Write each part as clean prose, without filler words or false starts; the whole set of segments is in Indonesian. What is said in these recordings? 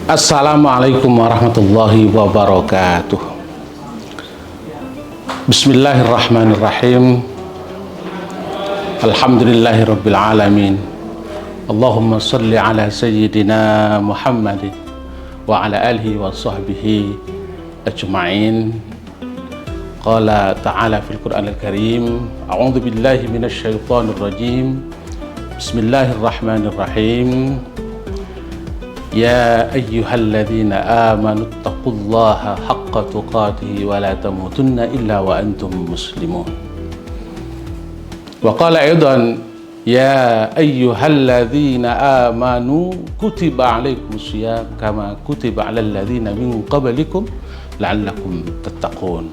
Assalamualaikum warahmatullahi wabarakatuh. Bismillahirrahmanirrahim. Alhamdulillahirabbil alamin. Allahumma shalli ala sayyidina Muhammadin wa ala alihi wa sahbihi ajma'in. Qala ta'ala fil Qur'anil Karim, a'udzu billahi minasy syaithanir rajim. Bismillahirrahmanirrahim. Ya ayyuhalladzina amanu taqullaha haqqa tuqatih wa la tamutunna illa wa antum muslimun. Wa qala aidan ya ayyuhalladzina amanu kutiba alaikumus syiyam kama kutiba alal ladzina min qablikum la'allakum tattaqun.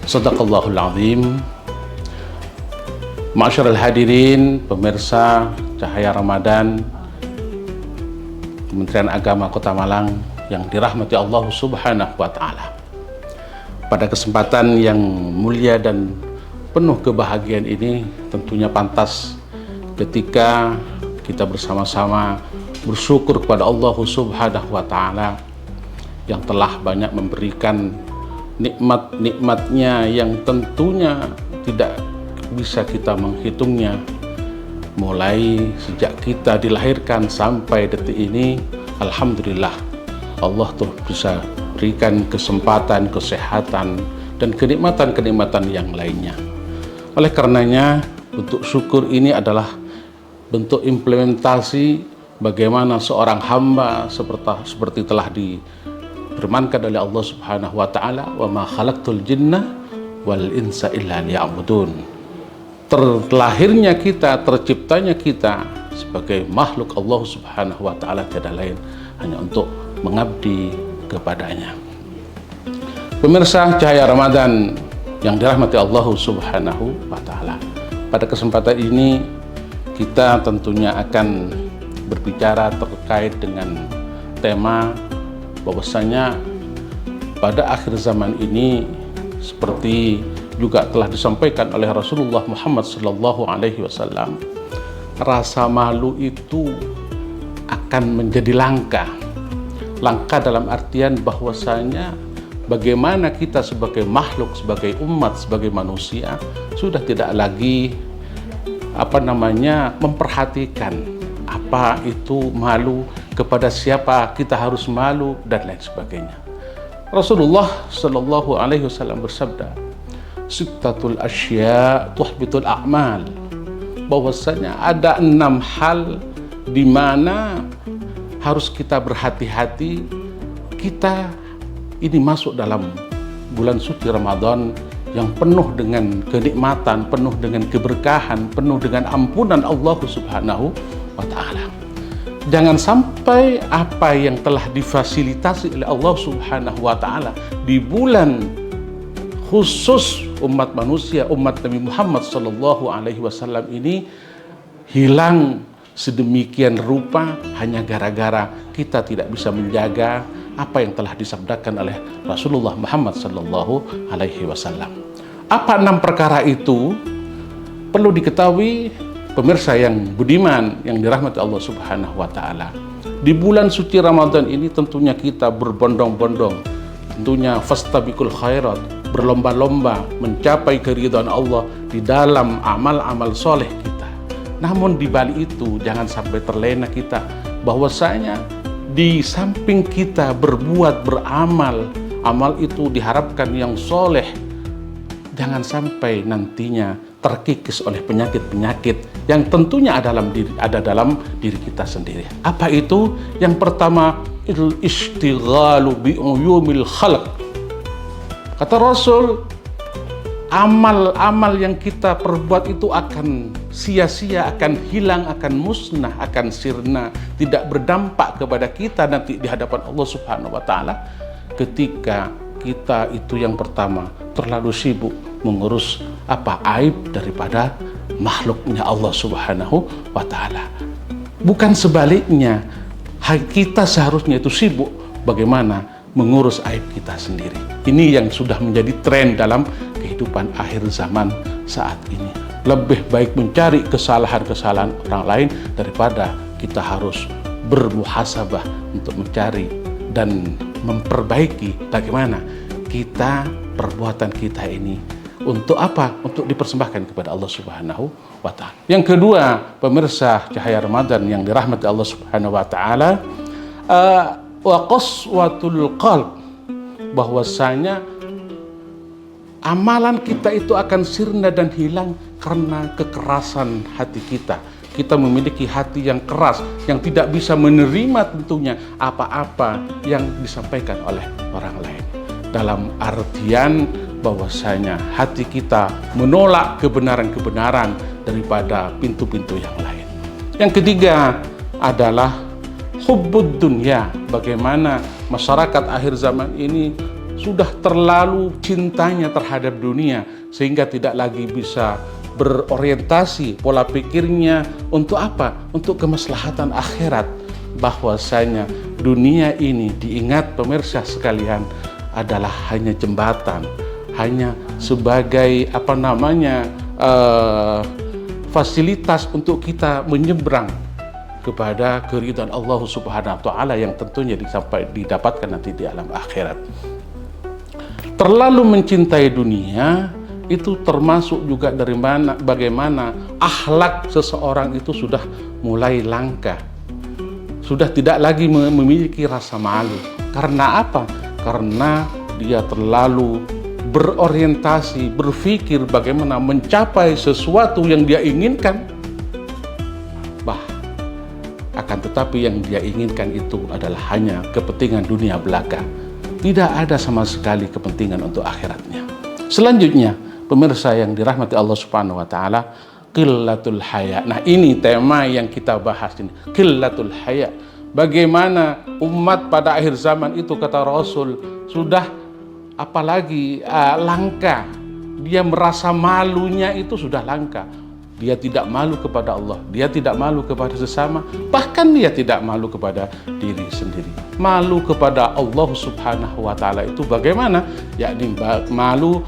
Shadaqallahul azim. Ma'asyiral hadirin, pemirsa Cahaya Ramadan Kementerian Agama Kota Malang yang dirahmati Allah Subhanahu wa Ta'ala. Pada kesempatan yang mulia dan penuh kebahagiaan ini, tentunya pantas ketika kita bersama-sama bersyukur kepada Allah Subhanahu wa Ta'ala yang telah banyak memberikan nikmat-nikmatnya yang tentunya tidak bisa kita menghitungnya. Mulai sejak kita dilahirkan sampai detik ini, alhamdulillah Allah terus bisa berikan kesempatan, kesehatan, dan kenikmatan-kenikmatan yang lainnya. Oleh karenanya, bentuk syukur ini adalah bentuk implementasi bagaimana seorang hamba seperti telah difirmankan oleh Allah Subhanahu wa Ta'ala, wa ma khalaqtul jinna wal insa illa liya'budun. Terlahirnya kita, terciptanya kita sebagai makhluk Allah Subhanahu wa Ta'ala tiada lain hanya untuk mengabdi kepadanya. Pemirsa Cahaya Ramadan yang dirahmati Allah Subhanahu wa Ta'ala, pada kesempatan ini kita tentunya akan berbicara terkait dengan tema bahwasanya pada akhir zaman ini, seperti juga telah disampaikan oleh Rasulullah Muhammad sallallahu alaihi wasallam, rasa malu itu akan menjadi langka. Langka dalam artian bahwasanya bagaimana kita sebagai makhluk, sebagai umat, sebagai manusia sudah tidak lagi memperhatikan apa itu malu, kepada siapa kita harus malu, dan lain sebagainya. Rasulullah sallallahu alaihi wasallam bersabda, sittatul asya tuhbitul a'mal, bahwasanya ada 6 hal di mana harus kita berhati-hati. Kita ini masuk dalam bulan suci Ramadan yang penuh dengan kenikmatan, penuh dengan keberkahan, penuh dengan ampunan Allah Subhanahu wa Ta'ala. Jangan sampai apa yang telah difasilitasi oleh Allah Subhanahu wa Ta'ala di bulan khusus umat manusia, umat Nabi Muhammad sallallahu alaihi wasallam ini hilang sedemikian rupa hanya gara-gara kita tidak bisa menjaga apa yang telah disabdakan oleh Rasulullah Muhammad sallallahu alaihi wasallam. Apa 6 perkara itu? Perlu diketahui pemirsa yang budiman yang dirahmati Allah Subhanahu wa Ta'ala. Di bulan suci Ramadan ini tentunya kita berbondong-bondong, tentunya fastabiqul khairat, berlomba-lomba mencapai keridhaan Allah di dalam amal-amal soleh kita. Namun di balik itu jangan sampai terlena kita bahwasanya di samping kita berbuat, beramal, amal itu diharapkan yang soleh, jangan sampai nantinya terkikis oleh penyakit-penyakit yang tentunya ada dalam diri kita sendiri. Apa itu? Yang pertama, istighalu bi uyumil khalq. Kata Rasul, amal-amal yang kita perbuat itu akan sia-sia, akan hilang, akan musnah, akan sirna, tidak berdampak kepada kita nanti di hadapan Allah Subhanahu wa Ta'ala ketika kita itu yang pertama terlalu sibuk mengurus aib daripada makhluknya Allah Subhanahu wa Ta'ala. Bukan sebaliknya, kita seharusnya itu sibuk bagaimana mengurus aib kita sendiri. Ini yang sudah menjadi tren dalam kehidupan akhir zaman saat ini. Lebih baik mencari kesalahan-kesalahan orang lain daripada kita harus bermuhasabah untuk mencari dan memperbaiki bagaimana kita, perbuatan kita ini untuk apa? Untuk dipersembahkan kepada Allah Subhanahu wa Ta'ala. Yang kedua, pemirsa Cahaya Ramadan yang dirahmati Allah Subhanahu wa Ta'ala, wa qaswatul qalb, bahwasanya amalan kita itu akan sirna dan hilang karena kekerasan hati kita. Kita memiliki hati yang keras, yang tidak bisa menerima tentunya apa-apa yang disampaikan oleh orang lain. Dalam artian bahwasanya hati kita menolak kebenaran-kebenaran daripada pintu-pintu yang lain. Yang ketiga adalah hubbud dunya. Bagaimana masyarakat akhir zaman ini sudah terlalu cintanya terhadap dunia sehingga tidak lagi bisa berorientasi pola pikirnya untuk apa? Untuk kemaslahatan akhirat. Bahwasanya dunia ini, diingat pemirsa sekalian, adalah hanya jembatan, hanya sebagai fasilitas untuk kita menyeberang kepada keridhaan Allah Subhanahu wa Ta'ala yang tentunya didapatkan nanti di alam akhirat. Terlalu mencintai dunia itu termasuk juga dari bagaimana akhlak seseorang itu sudah mulai langka, sudah tidak lagi memiliki rasa malu. Karena apa? Karena dia terlalu berorientasi, berpikir bagaimana mencapai sesuatu yang dia inginkan. Akan tetapi yang dia inginkan itu adalah hanya kepentingan dunia belaka. Tidak ada sama sekali kepentingan untuk akhiratnya. Selanjutnya, pemirsa yang dirahmati Allah Subhanahu wa Ta'ala, qillatul haya. Nah, ini tema yang kita bahas ini, qillatul haya. Bagaimana umat pada akhir zaman itu, kata Rasul, sudah apalagi langka. Dia merasa malunya itu sudah langka. Dia tidak malu kepada Allah, dia tidak malu kepada sesama, bahkan dia tidak malu kepada diri sendiri. Malu kepada Allah Subhanahu wa Ta'ala itu bagaimana? Yakni malu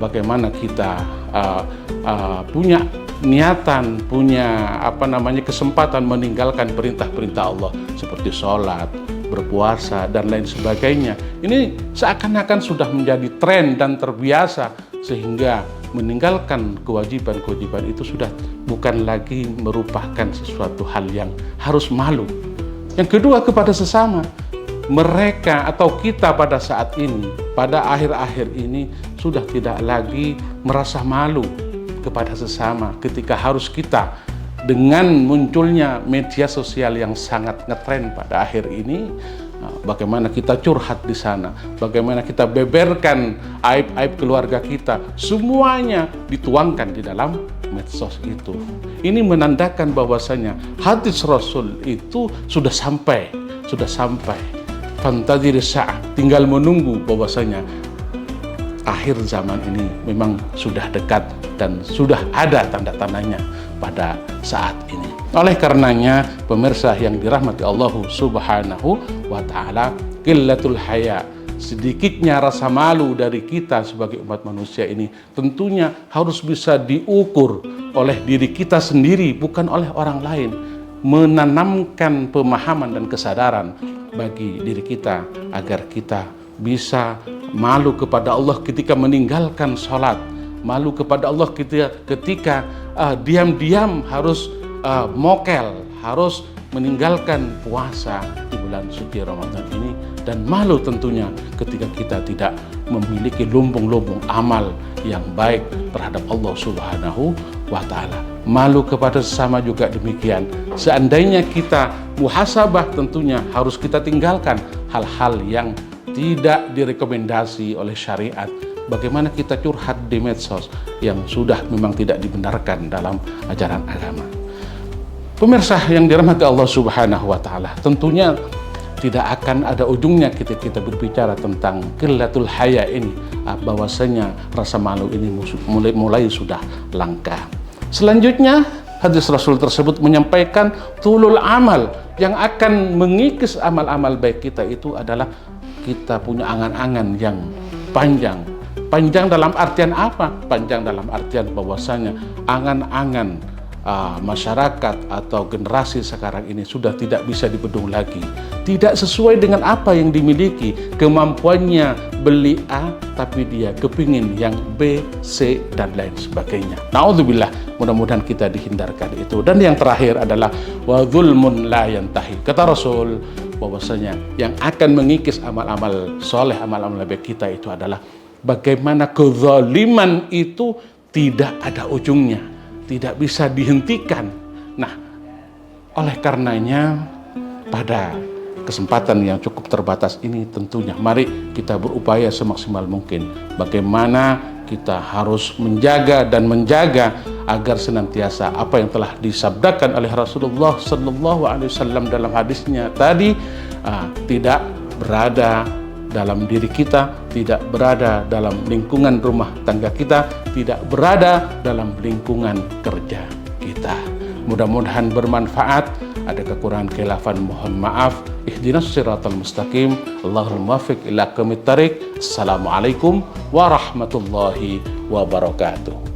bagaimana kita punya niatan, punya kesempatan meninggalkan perintah-perintah Allah seperti sholat, berpuasa dan lain sebagainya. Ini seakan-akan sudah menjadi tren dan terbiasa, sehingga meninggalkan kewajiban-kewajiban itu sudah bukan lagi merupakan sesuatu hal yang harus malu. Yang kedua, kepada sesama. Mereka atau kita pada saat ini, pada akhir-akhir ini, sudah tidak lagi merasa malu kepada sesama ketika harus kita, dengan munculnya media sosial yang sangat ngetren pada akhir ini, bagaimana kita curhat di sana, bagaimana kita beberkan aib-aib keluarga kita, semuanya dituangkan di dalam medsos itu. Ini menandakan bahwasanya hadis Rasul itu sudah sampai. Fantazir sa'ah, tinggal menunggu bahwasanya akhir zaman ini memang sudah dekat dan sudah ada tanda-tandanya pada saat ini. Oleh karenanya, pemirsa yang dirahmati Allah Subhanahu wa Ta'ala, qillatul haya, sedikitnya rasa malu dari kita sebagai umat manusia ini tentunya harus bisa diukur oleh diri kita sendiri, bukan oleh orang lain. Menanamkan pemahaman dan kesadaran bagi diri kita agar kita bisa malu kepada Allah ketika meninggalkan sholat, malu kepada Allah ketika diam-diam harus mokel, harus meninggalkan puasa di bulan suci Ramadan ini, dan malu tentunya ketika kita tidak memiliki lumbung-lumbung amal yang baik terhadap Allah Subhanahu wa Ta'ala. Malu kepada sesama juga demikian. Seandainya kita muhasabah, tentunya harus kita tinggalkan hal-hal yang tidak direkomendasi oleh syariat. Bagaimana kita curhat di medsos yang sudah memang tidak dibenarkan dalam ajaran agama. Pemirsa yang dirahmati Allah Subhanahu wa Ta'ala, tentunya tidak akan ada ujungnya kita berbicara tentang qillatul haya ini, bahwasanya rasa malu ini mulai sudah langka. Selanjutnya, hadis Rasul tersebut menyampaikan tulul amal, yang akan mengikis amal-amal baik kita itu adalah kita punya angan-angan yang panjang. Panjang dalam artian apa? Panjang dalam artian bahwasanya angan-angan masyarakat atau generasi sekarang ini sudah tidak bisa dibendung lagi, tidak sesuai dengan apa yang dimiliki, kemampuannya beli A tapi dia kepingin yang B, C dan lain sebagainya. Naudzubillah, mudah-mudahan kita dihindarkan itu. Dan yang terakhir adalah wa dzulmun la yantahi. Kata Rasul bahwasanya yang akan mengikis amal-amal soleh, amal-amal baik kita itu adalah bagaimana kezaliman itu tidak ada ujungnya, tidak bisa dihentikan. Nah, oleh karenanya pada kesempatan yang cukup terbatas ini tentunya mari kita berupaya semaksimal mungkin bagaimana kita harus menjaga agar senantiasa apa yang telah disabdakan oleh Rasulullah Sallallahu Alaihi Wasallam dalam hadisnya tadi tidak berada dalam diri kita, tidak berada dalam lingkungan rumah tangga kita, tidak berada dalam lingkungan kerja kita. Mudah-mudahan bermanfaat. Ada kekurangan khilafan mohon maaf. Ihdinas siratal mustaqim. Allahul muwaffiq ila aqwamit thariq. Assalamualaikum warahmatullahi wabarakatuh.